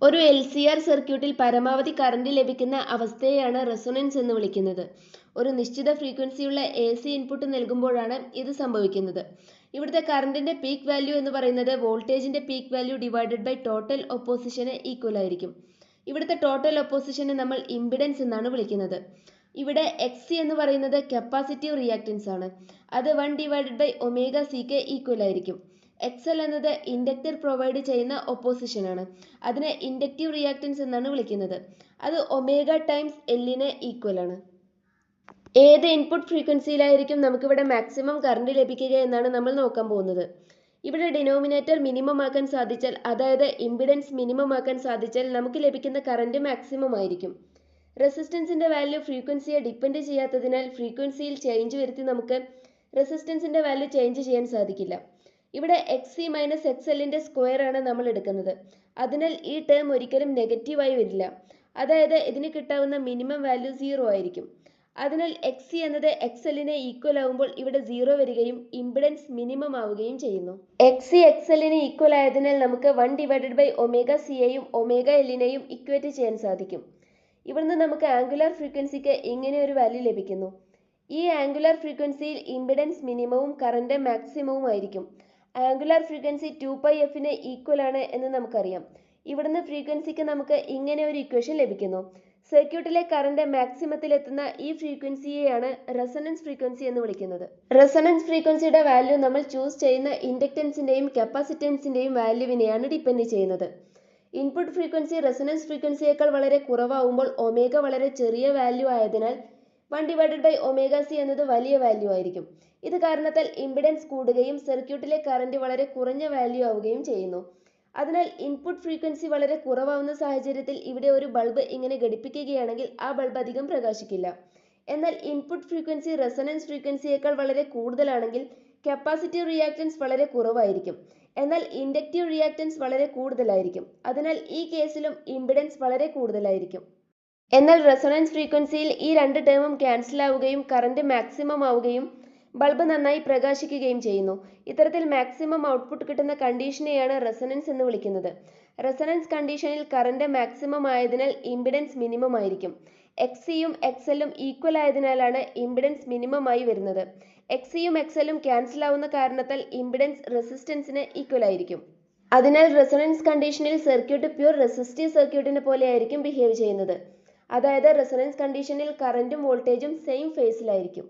ഒരു LCR സർക്യൂട്ടിൽ പരമാവധി കറന്റ് ലഭിക്കുന്ന അവസ്ഥയെയാണ് റെസൊണൻസ് എന്ന് വിളിക്കുന്നത്. ഒരു നിശ്ചിത ഫ്രീക്വൻസിയുള്ള AC ഇൻപുട്ട് നൽകുമ്പോഴാണ് ഇത് സംഭവിക്കുന്നത്. ഇവിടുത്തെ കറന്റിന്റെ പീക്ക് വാല്യൂ എന്ന് പറയുന്നത് വോൾട്ടേജിന്റെ peak value divided by total ഒപ്പോസിഷന് ഈക്വൽ ആയിരിക്കും. ഇവിടുത്തെ ടോട്ടൽ ഒപ്പോസിഷനെ നമ്മൾ ഇംപിഡൻസ് എന്നാണ് വിളിക്കുന്നത്. ഇവിടെ XC എന്ന് പറയുന്നത് കപ്പാസിറ്റീവ് റിയാക്റ്റൻസ് ആണ്. അത് 1 ഡിവൈഡഡ് ബൈ ഒമേഗ സിക്ക് ഈക്വൽ ആയിരിക്കും. XL എന്നത് ഇൻഡക്ടർ പ്രൊവൈഡ് ചെയ്യുന്ന ഒപ്പോസിഷൻ ആണ്. അതിനെ ഇൻഡക്റ്റീവ് റിയാക്റ്റൻസ് എന്നാണ് വിളിക്കുന്നത്. അത് ഒമേഗ ടൈംസ് Lന് ഈക്വൽ ആണ്. ഏത് ഇൻപുട്ട് ഫ്രീക്വൻസിയിലായിരിക്കും നമുക്കിവിടെ മാക്സിമം കറണ്ട് ലഭിക്കുക എന്നാണ് നമ്മൾ നോക്കാൻ പോകുന്നത്. ഇവിടെ ഡിനോമിനേറ്റർ മിനിമം ആക്കാൻ സാധിച്ചാൽ, അതായത് ഇംപിഡൻസ് മിനിമം ആക്കാൻ സാധിച്ചാൽ നമുക്ക് ലഭിക്കുന്ന കറണ്ട് മാക്സിമം ആയിരിക്കും. റെസിസ്റ്റൻസിന്റെ വാല്യൂ ഫ്രീക്വൻസിയെ ഡിപ്പെൻഡ് ചെയ്യാത്തതിനാൽ ഫ്രീക്വൻസിയിൽ ചേഞ്ച് വരുത്തി നമുക്ക് റെസിസ്റ്റൻസിന്റെ വാല്യൂ ചേഞ്ച് ചെയ്യാൻ സാധിക്കില്ല. ഇവിടെ XC മൈനസ് XLന്റെ സ്ക്വയർ ആണ് നമ്മൾ എടുക്കുന്നത്. അതിനാൽ ഈ ടേം ഒരിക്കലും നെഗറ്റീവായി വരില്ല. അതായത് ഇതിന് കിട്ടാവുന്ന മിനിമം വാല്യൂ 0 ആയിരിക്കും. അതിനാൽ XC എന്നത് XLന് ഈക്വൽ ആവുമ്പോൾ ഇവിടെ 0 വരികയും ഇംപിഡൻസ് മിനിമം ആവുകയും ചെയ്യുന്നു. XC XLന് ഈക്വൽ ആയതിനാൽ നമുക്ക് 1 ഡിവൈഡഡ് ബൈ ഒമേഗ സിയെയും ഒമേഗ Lനെയും ഇക്വേറ്റ് ചെയ്യാൻ സാധിക്കും. ഇവിടുന്ന് നമുക്ക് ആംഗുലാർ ഫ്രീക്വൻസിക്ക് ഇങ്ങനെ ഒരു വാല്യൂ ലഭിക്കുന്നു. ഈ ആംഗുലാർ ഫ്രീക്വൻസിയിൽ ഇംപിഡൻസ് മിനിമവും കറന്റ് മാക്സിമവും ആയിരിക്കും. ആംഗുലാർ ഫ്രീക്വൻസി 2πfന് ഈക്വൽ ആണ് എന്ന് നമുക്കറിയാം. ഇവിടുന്ന് ഫ്രീക്വൻസിക്ക് നമുക്ക് ഇങ്ങനെ ഒരു ഇക്വേഷൻ ലഭിക്കുന്നു. സർക്യൂട്ടിലെ കറന്റ് മാക്സിമത്തിൽ എത്തുന്ന ഈ ഫ്രീക്വൻസിയെയാണ് റെസൊണൻസ് ഫ്രീക്വൻസി എന്ന് വിളിക്കുന്നത്. റെസൊണൻസ് ഫ്രീക്വൻസിയുടെ വാല്യൂ നമ്മൾ ചൂസ് ചെയ്യുന്ന ഇൻഡക്റ്റൻസിന്റെയും കപ്പാസിറ്റൻസിന്റെയും വാല്യൂവിനെയാണ് ഡിപ്പെൻഡ് ചെയ്യുന്നത്. ഇൻപുട്ട് ഫ്രീക്വൻസി റെസൊണൻസ് ഫ്രീക്വൻസിയേക്കാൾ വളരെ കുറവാകുമ്പോൾ ഒമേഗ വളരെ ചെറിയ വാല്യൂ ആയതിനാൽ 1 ഡിവൈഡഡ് ബൈ ഒമേഗ സി എന്നത് വലിയ വാല്യൂ ആയിരിക്കും. ഇത് കാരണത്താൽ ഇംപിഡൻസ് കൂടുകയും സർക്യൂട്ടിലെ കറന്റ് വളരെ കുറഞ്ഞ വാല്യൂ ആവുകയും ചെയ്യുന്നു. അതിനാൽ ഇൻപുട്ട് ഫ്രീക്വൻസി വളരെ കുറവാവുന്ന സാഹചര്യത്തിൽ ഇവിടെ ഒരു ബൾബ് ഇങ്ങനെ ഘടിപ്പിക്കുകയാണെങ്കിൽ ആ ബൾബ് അധികം പ്രകാശിക്കില്ല. എന്നാൽ ഇൻപുട്ട് ഫ്രീക്വൻസി റെസൊണൻസ് ഫ്രീക്വൻസിയേക്കാൾ വളരെ കൂടുതലാണെങ്കിൽ കപ്പാസിറ്റീവ് റിയാക്റ്റൻസ് വളരെ കുറവായിരിക്കും. എന്നാൽ ഇൻഡക്റ്റീവ് റിയാക്റ്റൻസ് വളരെ കൂടുതലായിരിക്കും. അതിനാൽ ഈ കേസിലും ഇംപിഡൻസ് വളരെ കൂടുതലായിരിക്കും. എന്നാൽ റെസൊണൻസ് ഫ്രീക്വൻസിയിൽ ഈ രണ്ട് ടേമും ക്യാൻസൽ ആവുകയും കറന്റ് മാക്സിമം ആവുകയും ബൾബ് നന്നായി പ്രകാശിക്കുകയും ചെയ്യുന്നു. ഇത്തരത്തിൽ മാക്സിമം ഔട്ട്പുട്ട് കിട്ടുന്ന കണ്ടീഷനെയാണ് റെസൊണൻസ് എന്ന് വിളിക്കുന്നത്. റെസൊണൻസ് കണ്ടീഷനിൽ കറന്റ് മാക്സിമം ആയതിനാൽ ഇംപിഡൻസ് മിനിമം ആയിരിക്കും. XCയും XLും ഈക്വൽ ആയതിനാലാണ് ഇംപിഡൻസ് മിനിമം ആയി വരുന്നത്. XCയും XLും ക്യാൻസൽ ആവുന്ന കാരണത്താൽ ഇംപിഡൻസ് റെസിസ്റ്റൻസിന് ഈക്വൽ ആയിരിക്കും. അതിനാൽ റെസൊണൻസ് കണ്ടീഷനിൽ സർക്യൂട്ട് പ്യൂർ റെസിസ്റ്റീവ് സർക്യൂട്ടിനെ പോലെയായിരിക്കും ബിഹേവ് ചെയ്യുന്നത്. അതായത് റെസൊണൻസ് കണ്ടീഷനിൽ കറന്റും വോൾട്ടേജും സെയിം ഫേസിലായിരിക്കും.